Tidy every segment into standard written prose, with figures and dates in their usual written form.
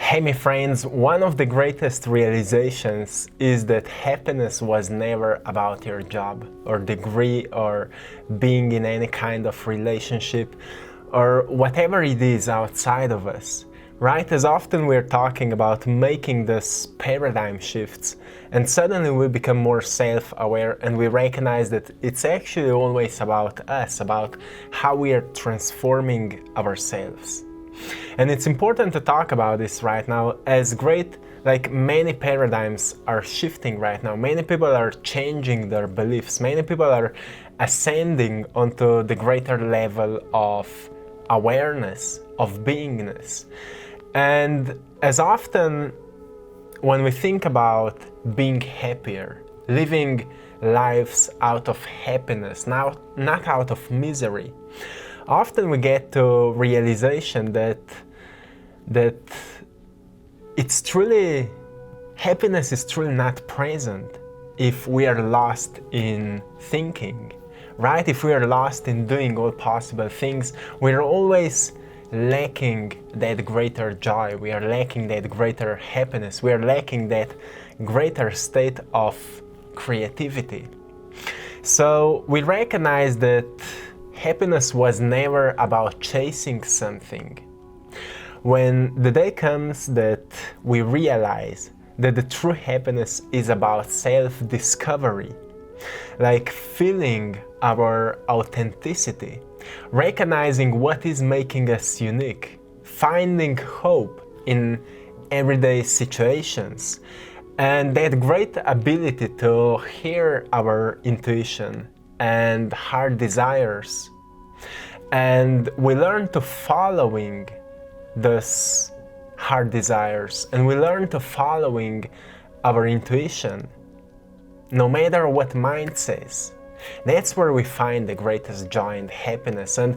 Hey my friends, one of the greatest realizations is that happiness was never about your job or degree or being in any kind of relationship or whatever it is outside of us. Right? As often we're talking about making this paradigm shifts and suddenly we become more self-aware and we recognize that it's actually always about us, about how we are transforming ourselves. And it's important to talk about this right now, as many paradigms are shifting right now. Many people are changing their beliefs. Many people are ascending onto the greater level of awareness, of beingness. And as often when we think about being happier, living lives out of happiness, not out of misery, often we get to realization that happiness is truly not present if we are lost in thinking, right? If we are lost in doing all possible things, we're always lacking that greater joy, we are lacking that greater happiness, we are lacking that greater state of creativity. So we recognize that happiness was never about chasing something. When the day comes that we realize that the true happiness is about self-discovery, like feeling our authenticity, recognizing what is making us unique, finding hope in everyday situations, and that great ability to hear our intuition and heart desires, and we learn to following those heart desires, and we learn to following our intuition no matter what mind says. That's where we find the greatest joy and happiness. And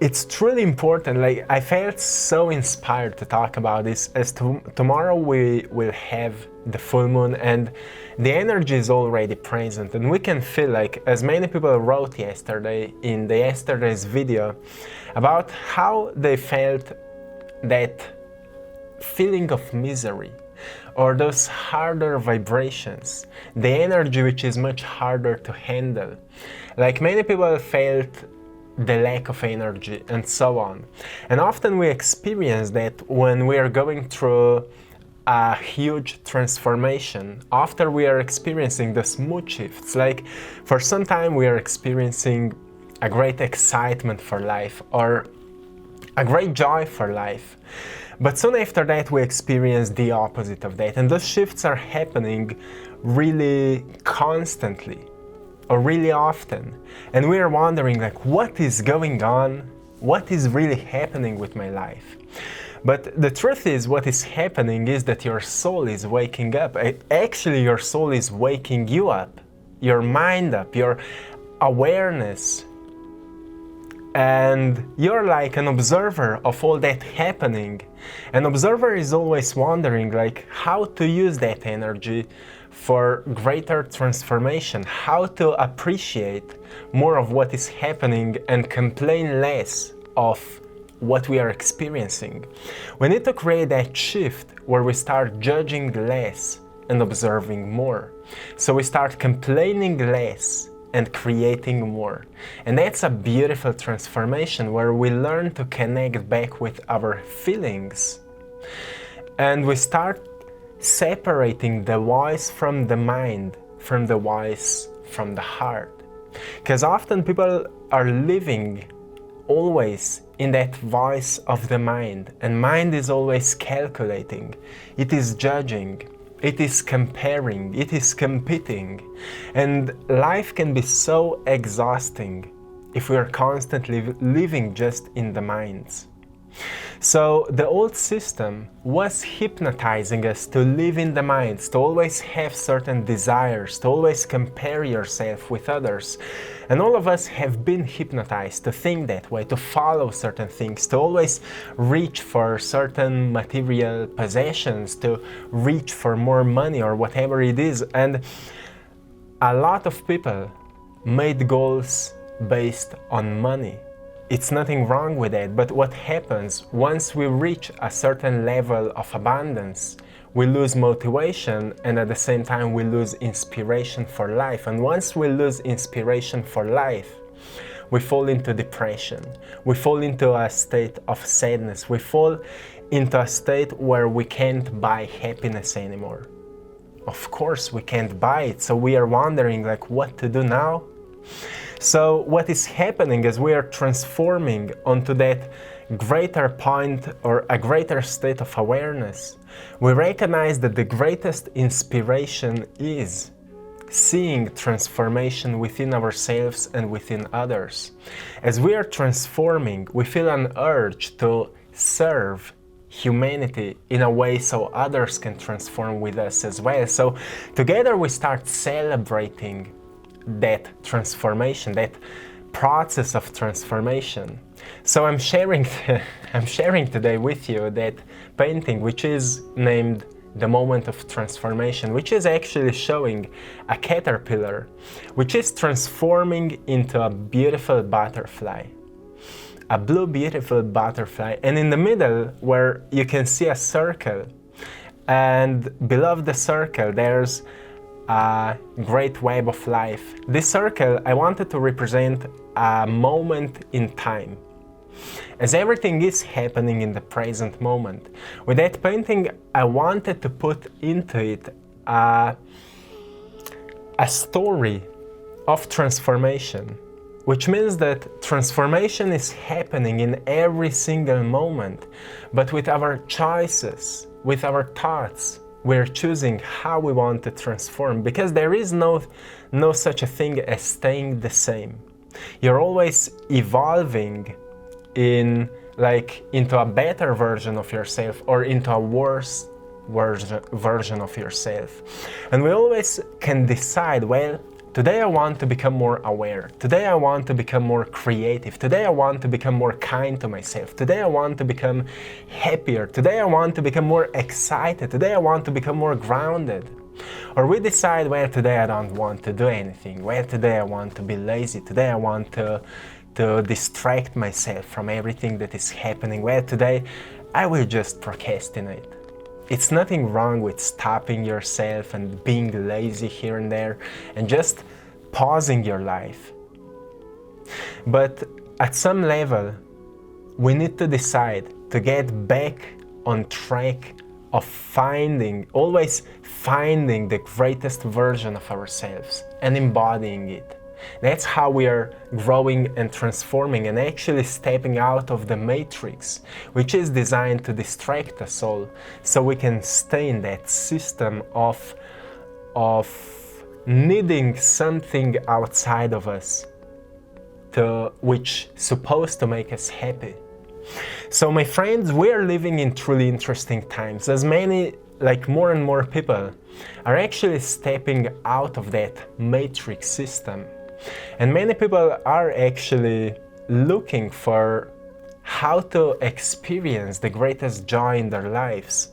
it's truly important. Like, I felt so inspired to talk about this, as tomorrow we will have the full moon and the energy is already present, and we can feel, like, as many people wrote yesterday in yesterday's video about how they felt that feeling of misery or those harder vibrations, the energy which is much harder to handle. Like, many people felt the lack of energy and so on. And often we experience that when we are going through a huge transformation, after we are experiencing the mood shifts. Like, for some time we are experiencing a great excitement for life or a great joy for life. But soon after that we experience the opposite of that, and those shifts are happening really constantly or really often, and we are wondering, like, what is going on? What is really happening with my life? But the truth is, what is happening is that your soul is waking up. Actually, your soul is waking you up, your mind up, your awareness. And you're like an observer of all that happening. An observer is always wondering, like, how to use that energy for greater transformation, how to appreciate more of what is happening and complain less of what we are experiencing. We need to create that shift where we start judging less and observing more. So we start complaining less and creating more. And that's a beautiful transformation where we learn to connect back with our feelings. And we start separating the voice from the mind, from the voice from the heart. Because often people are living always in that voice of the mind, and mind is always calculating, it is judging, it is comparing, it is competing, and life can be so exhausting if we are constantly living just in the minds. So the old system was hypnotizing us to live in the minds, to always have certain desires, to always compare yourself with others. And all of us have been hypnotized to think that way, to follow certain things, to always reach for certain material possessions, to reach for more money or whatever it is. And a lot of people made goals based on money. it's nothing wrong with that. But what happens once we reach a certain level of abundance, we lose motivation, and at the same time we lose inspiration for life. And once we lose inspiration for life, we fall into depression. We fall into a state of sadness. We fall into a state where we can't buy happiness anymore. Of course we can't buy it, so we are wondering like what to do now. So what is happening is we are transforming onto that greater point or a greater state of awareness. We recognize that the greatest inspiration is seeing transformation within ourselves and within others. As we are transforming, we feel an urge to serve humanity in a way so others can transform with us as well. So together we start celebrating that transformation, that process of transformation. So I'm sharing today with you that painting, which is named The Moment of Transformation, which is actually showing a caterpillar which is transforming into a beautiful butterfly, a blue beautiful butterfly, and in the middle where you can see a circle, and below the circle there's a great web of life. This circle I wanted to represent a moment in time, as everything is happening in the present moment. With that painting, I wanted to put into it a story of transformation, which means that transformation is happening in every single moment, but with our choices, with our thoughts, we're choosing how we want to transform, because there is no such a thing as staying the same. You're always evolving into a better version of yourself or into a worse version of yourself. And we always can decide, well, today I want to become more aware. Today I want to become more creative. Today I want to become more kind to myself. Today I want to become happier. Today I want to become more excited. Today I want to become more grounded. Or we decide, well, today I don't want to do anything. Well, today I want to be lazy. Today I want to distract myself from everything that is happening. Well, today I will just procrastinate. It's nothing wrong with stopping yourself and being lazy here and there and just pausing your life. But at some level, we need to decide to get back on track of always finding the greatest version of ourselves and embodying it. That's how we are growing and transforming and actually stepping out of the matrix, which is designed to distract us all, so we can stay in that system of needing something outside of us which is supposed to make us happy. So my friends, we are living in truly interesting times, as more and more people are actually stepping out of that matrix system. And many people are actually looking for how to experience the greatest joy in their lives.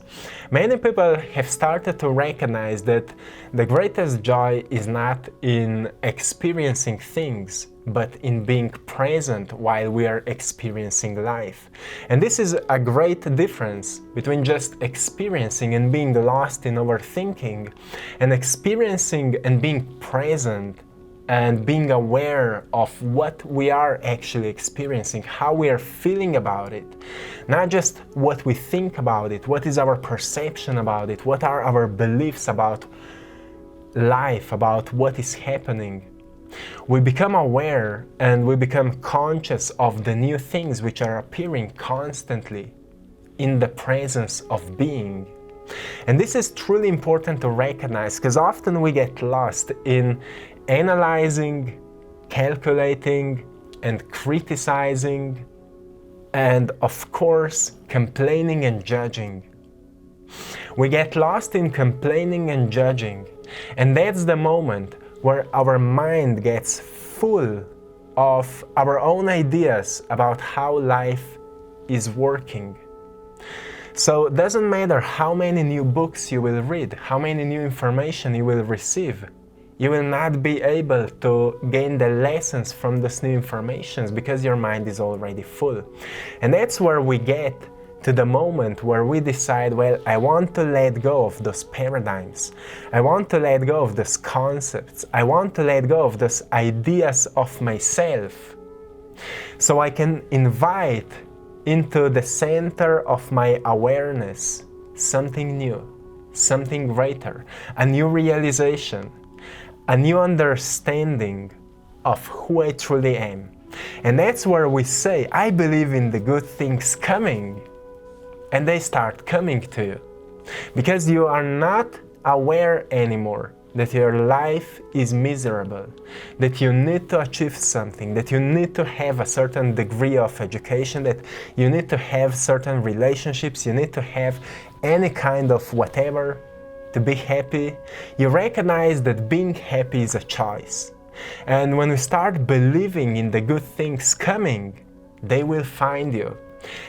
Many people have started to recognize that the greatest joy is not in experiencing things, but in being present while we are experiencing life. And this is a great difference between just experiencing and being lost in overthinking, and experiencing and being present and being aware of what we are actually experiencing, how we are feeling about it. Not just what we think about it, what is our perception about it, what are our beliefs about life, about what is happening. We become aware and we become conscious of the new things which are appearing constantly in the presence of being. And this is truly important to recognize, because often we get lost in analyzing, calculating, and criticizing, and of course, complaining and judging. We get lost in complaining and judging, and that's the moment where our mind gets full of our own ideas about how life is working. So it doesn't matter how many new books you will read, how many new information you will receive. You will not be able to gain the lessons from those new informations because your mind is already full. And that's where we get to the moment where we decide, well, I want to let go of those paradigms. I want to let go of those concepts. I want to let go of those ideas of myself, so I can invite into the center of my awareness something new, something greater, a new realization, a new understanding of who I truly am. And that's where we say, I believe in the good things coming. And they start coming to you. Because you are not aware anymore that your life is miserable, that you need to achieve something, that you need to have a certain degree of education, that you need to have certain relationships, you need to have any kind of whatever to be happy. You recognize that being happy is a choice. And when we start believing in the good things coming, they will find you.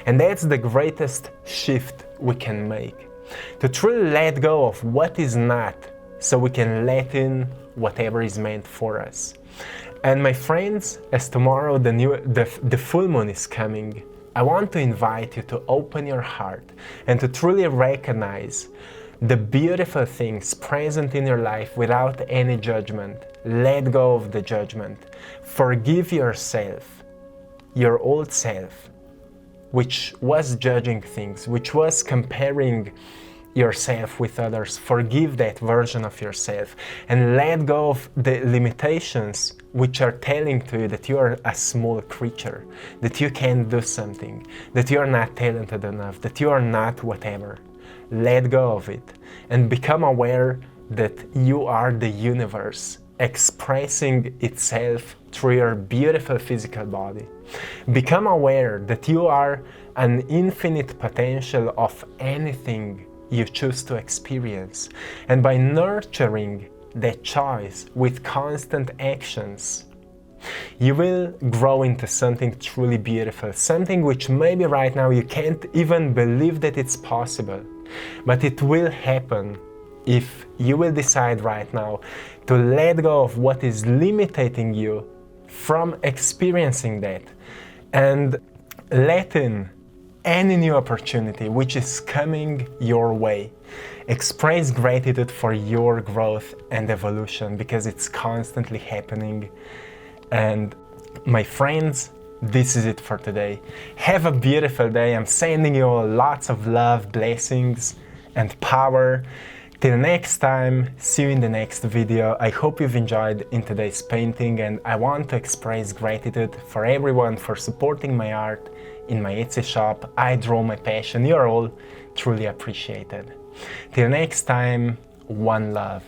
And that's the greatest shift we can make. To truly let go of what is not, so we can let in whatever is meant for us. And my friends, as tomorrow the full moon is coming, I want to invite you to open your heart and to truly recognize the beautiful things present in your life without any judgment. Let go of the judgment. Forgive yourself, your old self, which was judging things, which was comparing yourself with others. Forgive that version of yourself and let go of the limitations which are telling to you that you are a small creature, that you can't do something, that you are not talented enough, that you are not whatever. Let go of it and become aware that you are the universe expressing itself through your beautiful physical body. Become aware that you are an infinite potential of anything you choose to experience. And by nurturing that choice with constant actions, you will grow into something truly beautiful, something which maybe right now you can't even believe that it's possible. But it will happen if you will decide right now to let go of what is limiting you from experiencing that and let in any new opportunity which is coming your way. Express gratitude for your growth and evolution because it's constantly happening. And my friends, this is it for today. Have a beautiful day. I'm sending you all lots of love, blessings, and power. Till next time, see you in the next video. I hope you've enjoyed in today's painting, and I want to express gratitude for everyone for supporting my art in my Etsy shop. I draw my passion. You're all truly appreciated. Till next time, one love.